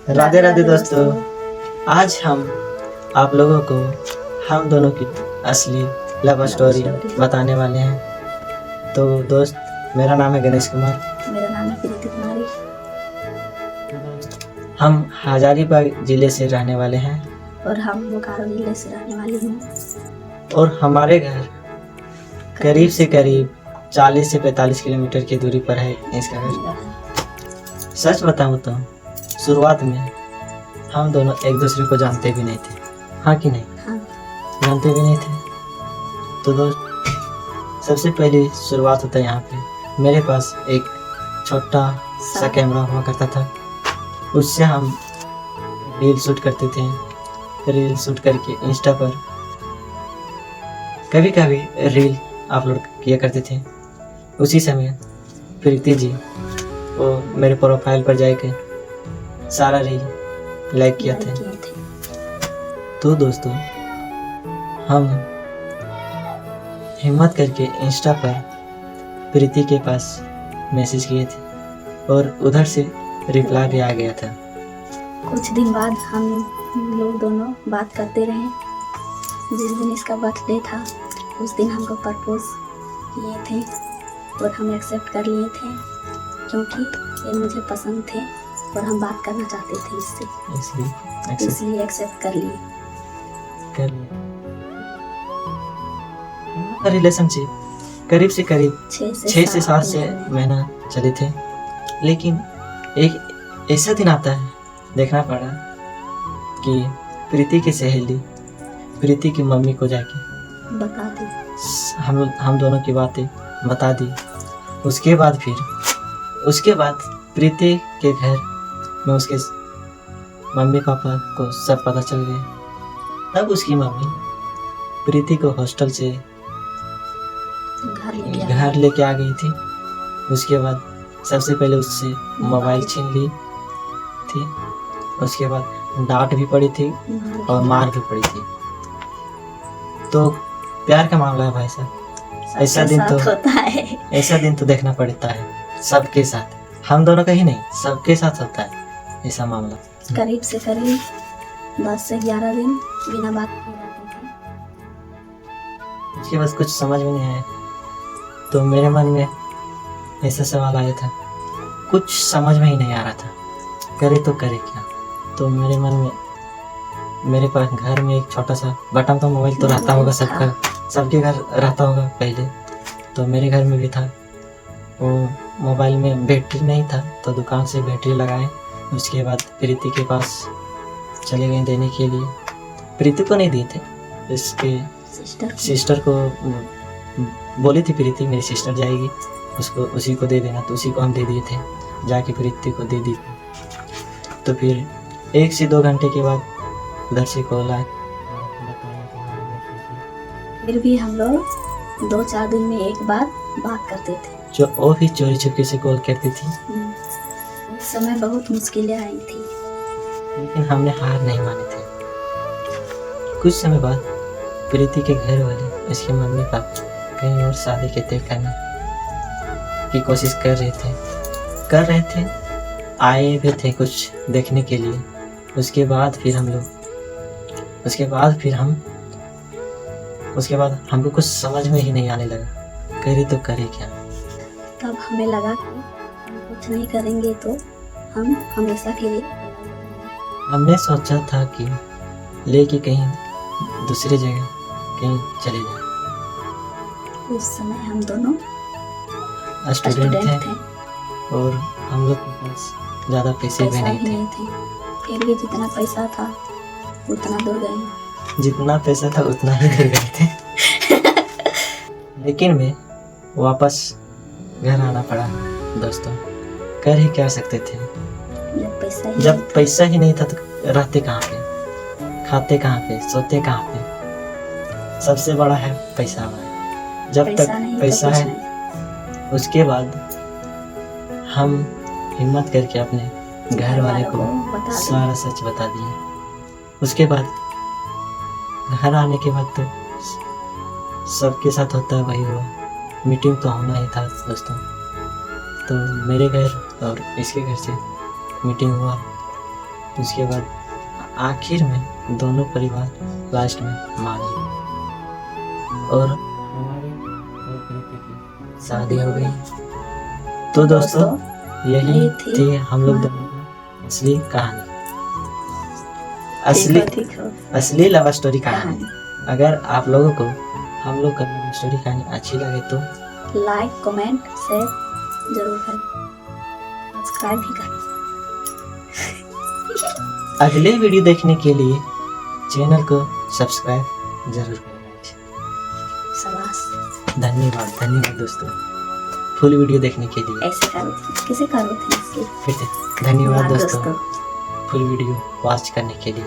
राधे राधे दोस्तों। आज हम आप लोगों को हम दोनों की असली लव स्टोरी बताने वाले हैं। तो दोस्त, मेरा नाम है गणेश कुमार। मेरा नाम है प्रीति कुमारी। हम हजारीबाग जिले से रहने वाले हैं और हम बोकारो जिले से रहने वाली हूँ। और हमारे घर करीब से करीब 40 से 45 किलोमीटर की दूरी पर है इसका घर। सच बताऊँ तो शुरुआत में हम दोनों एक दूसरे को जानते भी नहीं थे। हाँ कि नहीं? हाँ। जानते भी नहीं थे। तो दोस्त, सबसे पहली शुरुआत होता है यहाँ पे। मेरे पास एक छोटा सा कैमरा हुआ करता था, उससे हम रील शूट करते थे। रील शूट करके इंस्टा पर कभी कभी रील अपलोड किया करते थे। उसी समय प्रीति जी वो मेरे प्रोफाइल पर जाके सारा रील लाइक किया थे। तो दोस्तों, हम हिम्मत करके इंस्टा पर प्रीति के पास मैसेज किए थे और उधर से रिप्लाई भी आ गया था। कुछ दिन बाद हम लोग दोनों बात करते रहे। जिस दिन इसका बर्थडे था उस दिन हमको प्रपोज किए थे और हम एक्सेप्ट कर लिए थे, क्योंकि ये मुझे पसंद थे और हम बात करना चाहते थे इससे, इसलिए एक्सेप्ट कर लिए। रिलेशनशिप करीब से करीब 6 से 7 से महीना चले थे। लेकिन एक ऐसा दिन आता है, देखना पड़ा कि प्रीति की सहेली प्रीति की मम्मी को जाके बता दी, हम दोनों की बातें बता दी। उसके बाद प्रीति के घर में उसके मम्मी पापा को सब पता चल गया। तब उसकी मम्मी प्रीति को हॉस्टल से घर लेके आ गई थी। उसके बाद सबसे पहले उससे मोबाइल छीन ली थी। उसके बाद डांट भी पड़ी थी और मार भी पड़ी थी। तो प्यार का मामला है भाई साहब। ऐसा दिन तो देखना पड़ता है सबके साथ। हम दोनों का ही नहीं, सबके साथ होता है ऐसा मामला। करीब से करीब 10 से 11 दिन बिना बात किए रहते थे। उसके बाद कुछ समझ में नहीं आया, तो मेरे मन में ऐसा सवाल आया था, कुछ समझ में ही नहीं आ रहा था, करे तो करे क्या। तो मेरे मन में, मेरे पास घर में एक छोटा सा बटन तो मोबाइल तो रहता होगा सबका, सबके घर रहता होगा पहले, तो मेरे घर में भी था। वो मोबाइल में बैटरी नहीं था, तो दुकान से बैटरी लगाए। उसके बाद प्रीति के पास चले गए देने के लिए। प्रीति को नहीं दिए थे, इसके सिस्टर को बोली थी प्रीति मेरी सिस्टर जाएगी, उसको उसी को दे देना। तो उसी को हम दे दिए थे, जाके प्रीति को दे दी। तो फिर 1 से 2 घंटे के बाद उधर से कॉल आए। फिर भी हम लोग 2-4 दिन में एक बार बात करते थे। जो वो भी चोरी छुपके से कॉल करती थी। उस समय बहुत मुश्किलें आई थी, लेकिन हमने हार नहीं मानी थी। कुछ समय बाद प्रीति के घर वाले, इसके मम्मी पापा कहीं और शादी के तय करने की कोशिश कर रहे थे। आए भी थे कुछ देखने के लिए। उसके बाद हमको कुछ समझ में ही नहीं आने लगा, करे तो करे क्या। तब हमें लगा कि हम कुछ नहीं करेंगे तो हम हमेशा के लिए। हमने सोचा था कि लेके कहीं दूसरी जगह कहीं चले जाए। उस समय हम दोनों स्टूडेंट थे और हम लोग के पास ज़्यादा पैसे भी नहीं थे। फिर भी जितना पैसा था उतना दूर गए। जितना पैसा था उतना ही दूर गए थे। लेकिन मैं वापस घर आना पड़ा दोस्तों। कर ही क्या सकते थे, जब पैसा ही नहीं था तो रहते कहाँ पे, खाते कहाँ पे, सोते कहाँ पे। सबसे बड़ा है पैसा हमारा। जब तक पैसा है, उसके बाद हम हिम्मत करके अपने घर वाले को सारा सच बता दिए। उसके बाद घर आने के बाद तो सबके साथ होता है वही हुआ। मीटिंग तो होना ही था दोस्तों। तो मेरे घर और इसके घर से मीटिंग हुआ उसके बाद आखिर में दोनों परिवार लास्ट में मान गए और हमारी और प्रीति की शादी हो गई। तो दोस्तों यही थी हम लोग दोनों की असली कहानी, असली लव स्टोरी कहानी। अगर आप लोगों को हम लोग का लव स्टोरी कहानी अच्छी लगे तो लाइक कमेंट शेयर जरूर करें, सब्सक्राइब भी करें। अगले वीडियो देखने के लिए चैनल को सब्सक्राइब जरूर करें। शाबाश, धन्यवाद दोस्तों फुल वीडियो देखने के लिए। ऐसे करो, किसे करो थे फिर से धन्यवाद दोस्तों फुल वीडियो वॉच करने के लिए।